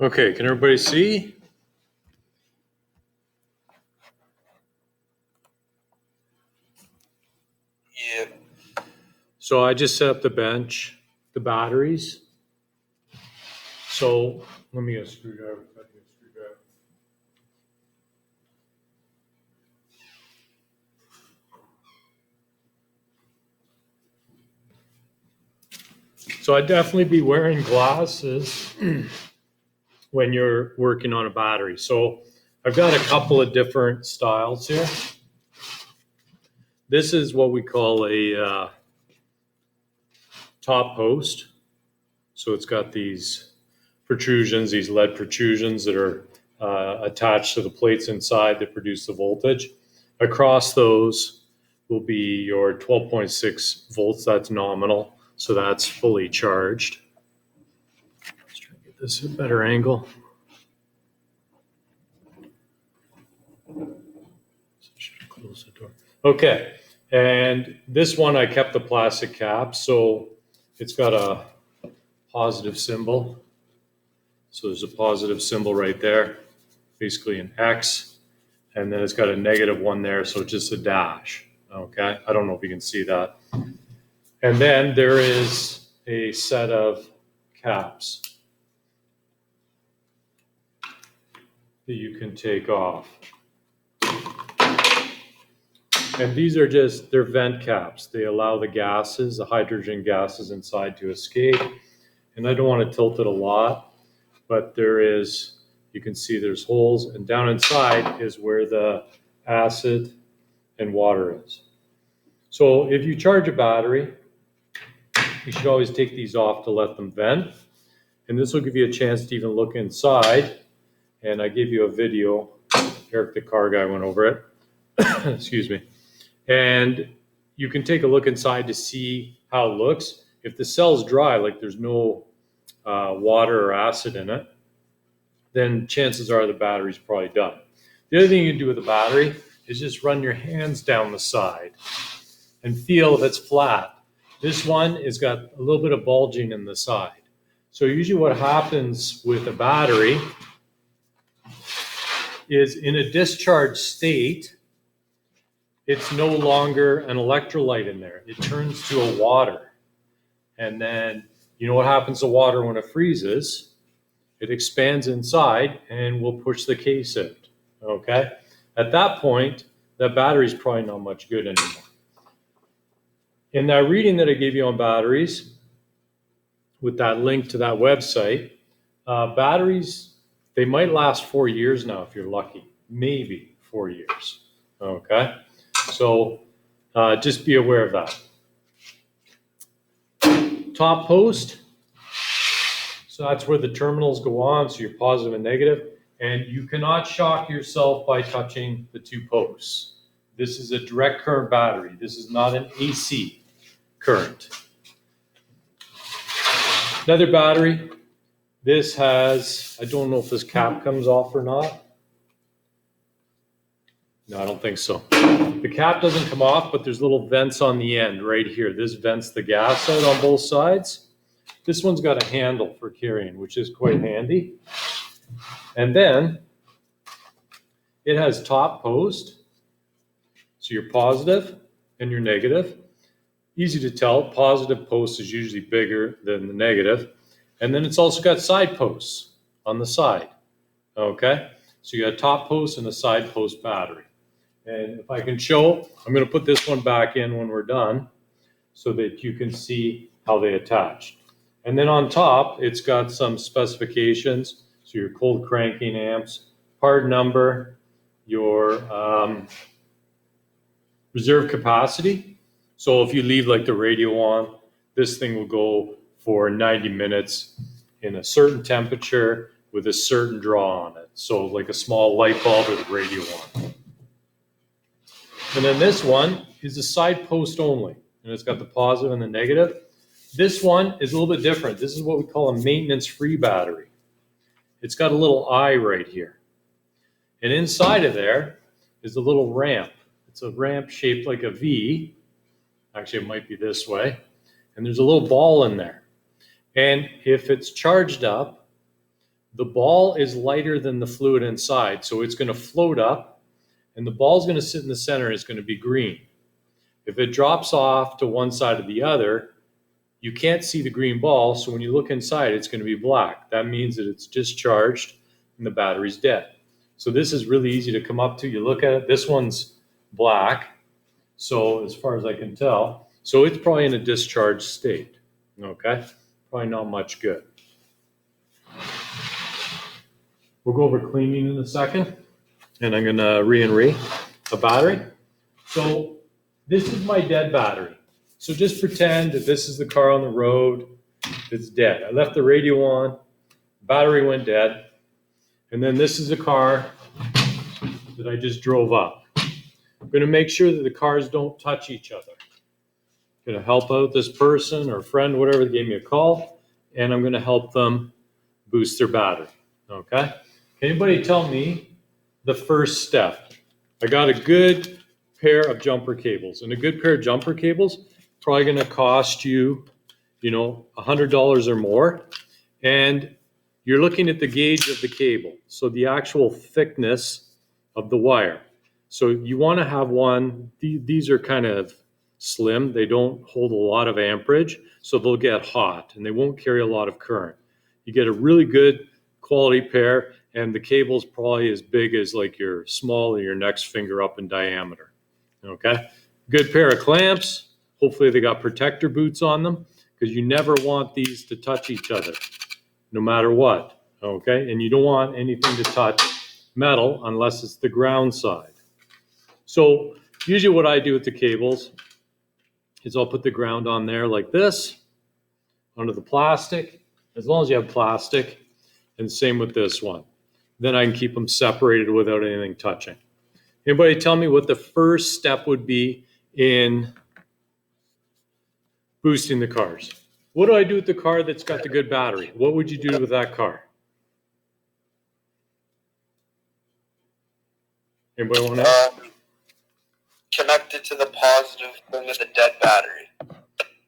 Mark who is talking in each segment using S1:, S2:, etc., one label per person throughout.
S1: Okay, can everybody see?
S2: Yeah.
S1: So I just set up the bench, the batteries. So let me get a screwdriver. So I'd definitely be wearing glasses when you're working on a battery. So I've got a couple of different styles here. This is what we call a top post. So it's got these protrusions, these lead protrusions that are attached to the plates inside that produce the voltage. Across those will be your 12.6 volts. That's nominal. So that's fully charged. Let's try to get this at a better angle. Should close the door. Okay. And this one, I kept the plastic cap. So it's got a positive symbol. So there's a positive symbol right there, basically an X. And then it's got a negative one there. So it's just a dash. Okay. I don't know if you can see that. And then there is a set of caps that you can take off. And these are they're vent caps. They allow the gases, the hydrogen gases inside to escape. And I don't want to tilt it a lot, but you can see there's holes, and down inside is where the acid and water is. So if you charge a battery, you should always take these off to let them vent. And this will give you a chance to even look inside. And I gave you a video. Eric, the car guy, went over it. Excuse me. And you can take a look inside to see how it looks. If the cell's dry, like there's no water or acid in it, then chances are the battery's probably done. The other thing you can do with the battery is just run your hands down the side and feel if it's flat. This one has got a little bit of bulging in the side. So usually what happens with a battery is in a discharged state, it's no longer an electrolyte in there. It turns to a water. And then you know what happens to water when it freezes? It expands inside and will push the case out. Okay? At that point, that battery's probably not much good anymore. In that reading that I gave you on batteries, with that link to that website, batteries, they might last 4 years now if you're lucky. Maybe 4 years. Okay? So just be aware of that. Top post. So that's where the terminals go on, so you're positive and negative. And you cannot shock yourself by touching the two posts. This is a direct current battery. This is not an AC current. Another battery. This has, I don't know if this cap comes off or not. No, I don't think so. The cap doesn't come off, but there's little vents on the end right here. This vents the gas out on both sides. This one's got a handle for carrying, which is quite handy. And then it has top post. So you're positive and you're negative. Easy to tell. Positive post is usually bigger than the negative. And then it's also got side posts on the side. Okay? So you got a top post and a side post battery. And if I can show, I'm going to put this one back in when we're done so that you can see how they attach. And then on top, it's got some specifications. So your cold cranking amps, part number, your reserve capacity. So if you leave like the radio on, this thing will go for 90 minutes in a certain temperature with a certain draw on it. So like a small light bulb with the radio on. And then this one is a side post only. And it's got the positive and the negative. This one is a little bit different. This is what we call a maintenance-free battery. It's got a little eye right here. And inside of there is a little ramp. It's a ramp shaped like a V. Actually, it might be this way. And there's a little ball in there. And if it's charged up, the ball is lighter than the fluid inside, so it's going to float up, and the ball is going to sit in the center, and it's going to be green. If it drops off to one side or the other, you can't see the green ball, so when you look inside, it's going to be black. That means that it's discharged and the battery's dead. So this is really easy to come up to. You look at it, this one's black, so as far as I can tell, so it's probably in a discharged state, okay? Probably not much good. We'll go over cleaning in a second, and I'm gonna re the battery. So this is my dead battery. So just pretend that this is the car on the road that's dead. I left the radio on, battery went dead, and then this is a car that I just drove up. I'm gonna make sure that the cars don't touch each other. I'm gonna help out this person or friend, whatever, that gave me a call, and I'm gonna help them boost their battery, okay? Can anybody tell me the first step? I got a good pair of jumper cables, and a good pair of jumper cables probably going to cost you, $100 or more. And you're looking at the gauge of the cable, so the actual thickness of the wire. So you want to have one, these are kind of slim, they don't hold a lot of amperage, so they'll get hot and they won't carry a lot of current. You get a really good quality pair, and the cable's probably as big as like your small or your next finger up in diameter, okay? Good pair of clamps. Hopefully they got protector boots on them, because you never want these to touch each other, no matter what, okay? And you don't want anything to touch metal unless it's the ground side. So usually what I do with the cables is I'll put the ground on there like this, under the plastic, as long as you have plastic, and same with this one. Then I can keep them separated without anything touching. Anybody tell me what the first step would be in boosting the cars? What do I do with the car that's got the good battery? What would you do with that car? Anybody want to know?
S2: Connect it to the positive thing of the dead battery.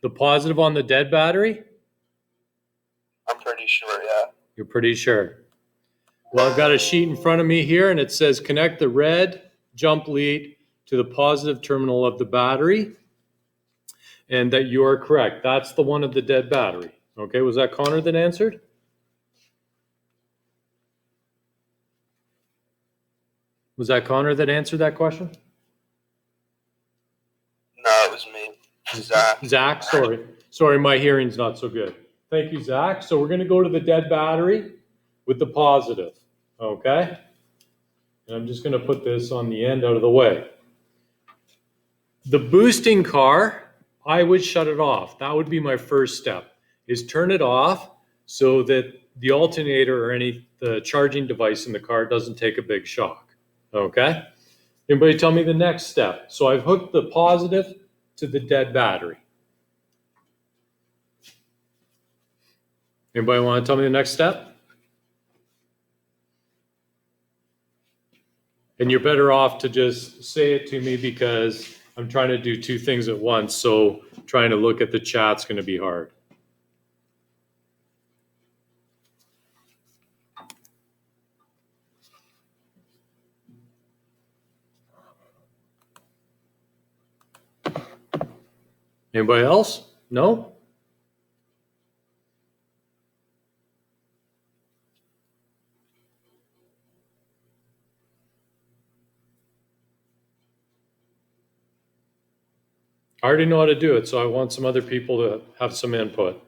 S1: The positive on the dead battery?
S2: I'm pretty sure, yeah.
S1: You're pretty sure. Well, I've got a sheet in front of me here, and it says connect the red jump lead to the positive terminal of the battery, and that you are correct. That's the one of the dead battery. Okay, was that Connor that answered? Was that Connor that answered that question?
S2: No, it was me. Zach.
S1: Zach, sorry. Sorry, my hearing's not so good. Thank you, Zach. So we're going to go to the dead battery with the positive, okay? And I'm just going to put this on the end out of the way. The boosting car, I would shut it off. That would be my first step, is turn it off so that the alternator or the charging device in the car doesn't take a big shock, okay? Anybody tell me the next step? So I've hooked the positive to the dead battery. Anybody want to tell me the next step? And you're better off to just say it to me, because I'm trying to do two things at once, so trying to look at the chat's going to be hard. Anybody else? No? I already know how to do it, so I want some other people to have some input.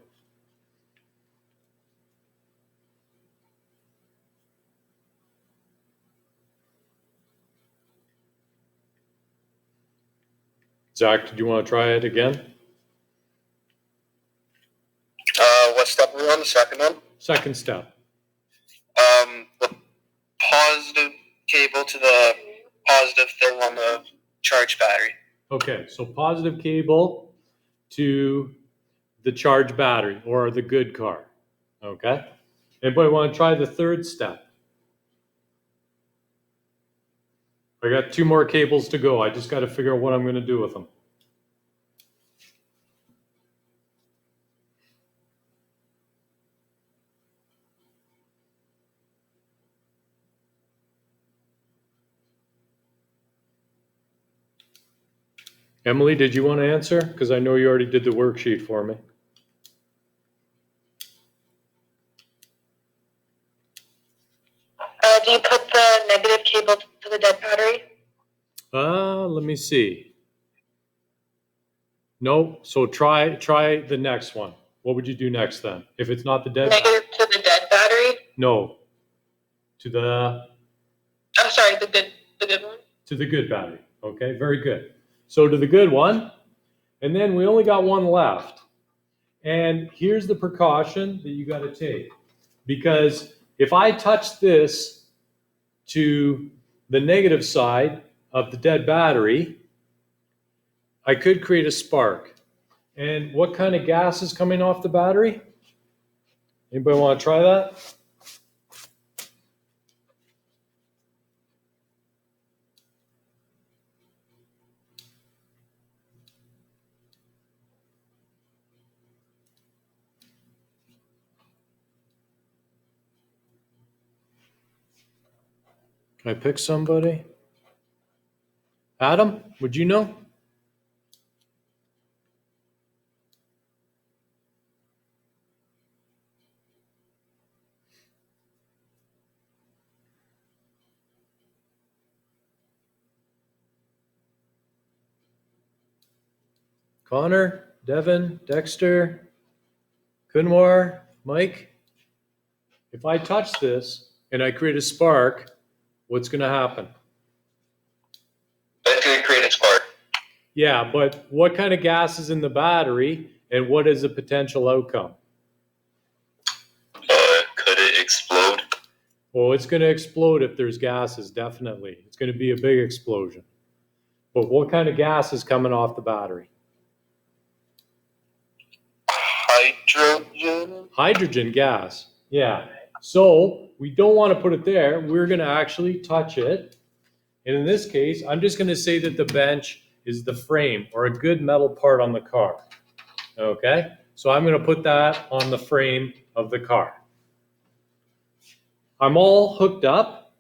S1: Zach, did you want to try it again?
S2: What step are we on? The second one?
S1: Second step.
S2: The positive cable to the positive thing on the charge battery.
S1: Okay, so positive cable to the charged battery or the good car. Okay? Anybody want to try the third step? I got 2 more cables to go. I just got to figure out what I'm going to do with them. Emily, did you want to answer? Because I know you already did the worksheet for me.
S3: Do you put the negative cable to the dead battery?
S1: Let me see. No, so try the next one. What would you do next then? If it's not the dead
S3: Negative to the dead battery?
S1: No. To the
S3: I'm sorry, the good one.
S1: To the good battery. Okay, very good. So to the good one, and then we only got one left. And here's the precaution that you got to take. Because if I touch this to the negative side of the dead battery, I could create a spark. And what kind of gas is coming off the battery? Anybody want to try that? Can I pick somebody? Adam, would you know? Connor, Devin, Dexter, Kunwar, Mike? If I touch this and I create a spark, what's going to happen?
S2: That's going to create a spark.
S1: Yeah, but what kind of gas is in the battery and what is the potential outcome?
S2: Could it explode?
S1: Well, it's going to explode if there's gases, definitely. It's going to be a big explosion. But what kind of gas is coming off the battery?
S2: Hydrogen?
S1: Hydrogen gas. Yeah. So we don't want to put it there. We're going to actually touch it. And in this case, I'm just going to say that the bench is the frame or a good metal part on the car. Okay? So I'm going to put that on the frame of the car. I'm all hooked up.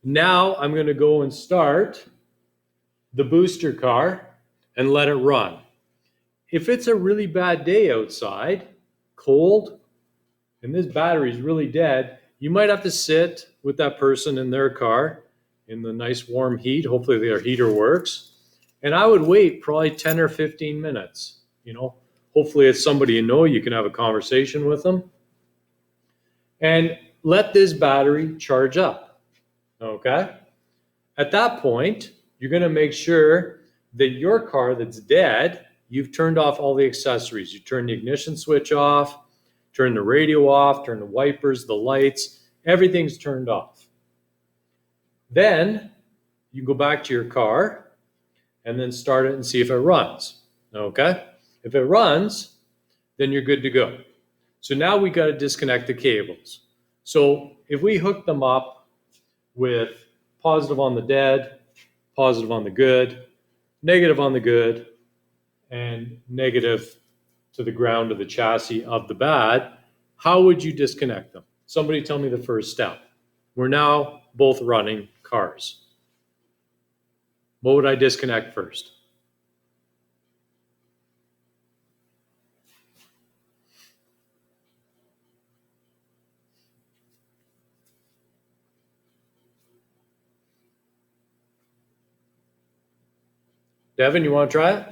S1: Now I'm going to go and start the booster car and let it run. If it's a really bad day outside, cold, and this battery is really dead, you might have to sit with that person in their car in the nice warm heat. Hopefully their heater works. And I would wait probably 10 or 15 minutes. Hopefully it's somebody you can have a conversation with them. And let this battery charge up. Okay? At that point, you're going to make sure that your car that's dead, you've turned off all the accessories. You turn the ignition switch off, turn the radio off, turn the wipers, the lights, everything's turned off. Then you go back to your car and then start it and see if it runs. Okay? If it runs, then you're good to go. So now we got to disconnect the cables. So if we hook them up with positive on the dead, positive on the good, negative on the good, and negative to the ground of the chassis of the bad, how would you disconnect them? Somebody tell me the first step. We're now both running cars. What would I disconnect first? Devin, you want to try it?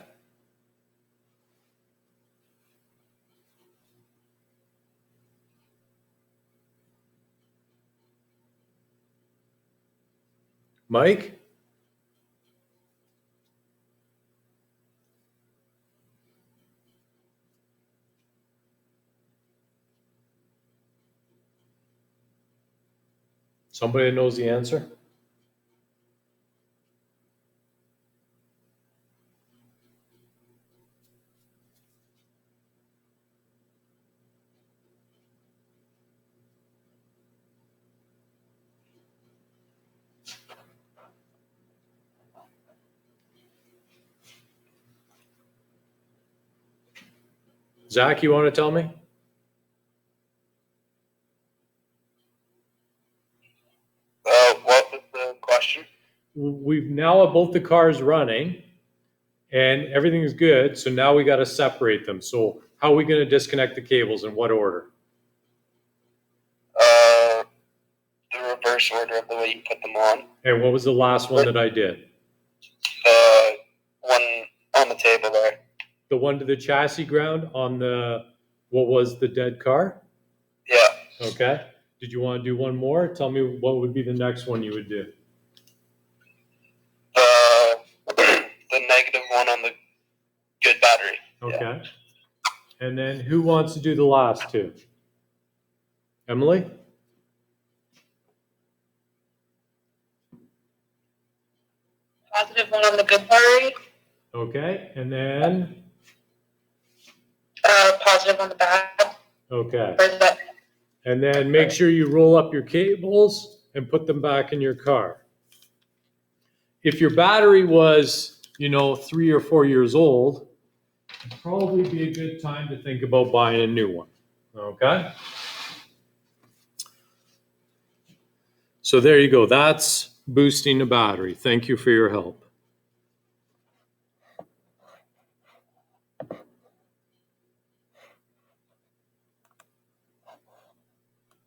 S1: Mike? Somebody knows the answer? Zach, you want to tell me?
S2: What was the question?
S1: We've now have both the cars running, and everything is good. So now we got to separate them. So how are we going to disconnect the cables? In what order?
S2: The reverse order of the way you put them on.
S1: And what was the last one that I did?
S2: The one on the table there.
S1: The one to the chassis ground on the, what was the dead car?
S2: Yeah.
S1: Okay. Did you want to do one more? Tell me what would be the next one you would do.
S2: The negative one on the good battery.
S1: Okay. And then who wants to do the last two? Emily?
S3: Positive one on the good battery.
S1: Okay. And then,
S3: Positive on the bad.
S1: okay.
S3: Or is that?
S1: And then make sure you roll up your cables and put them back in your car. If your battery was, 3 or 4 years old, it'd probably be a good time to think about buying a new one. Okay? So there you go. That's boosting the battery. Thank you for your help.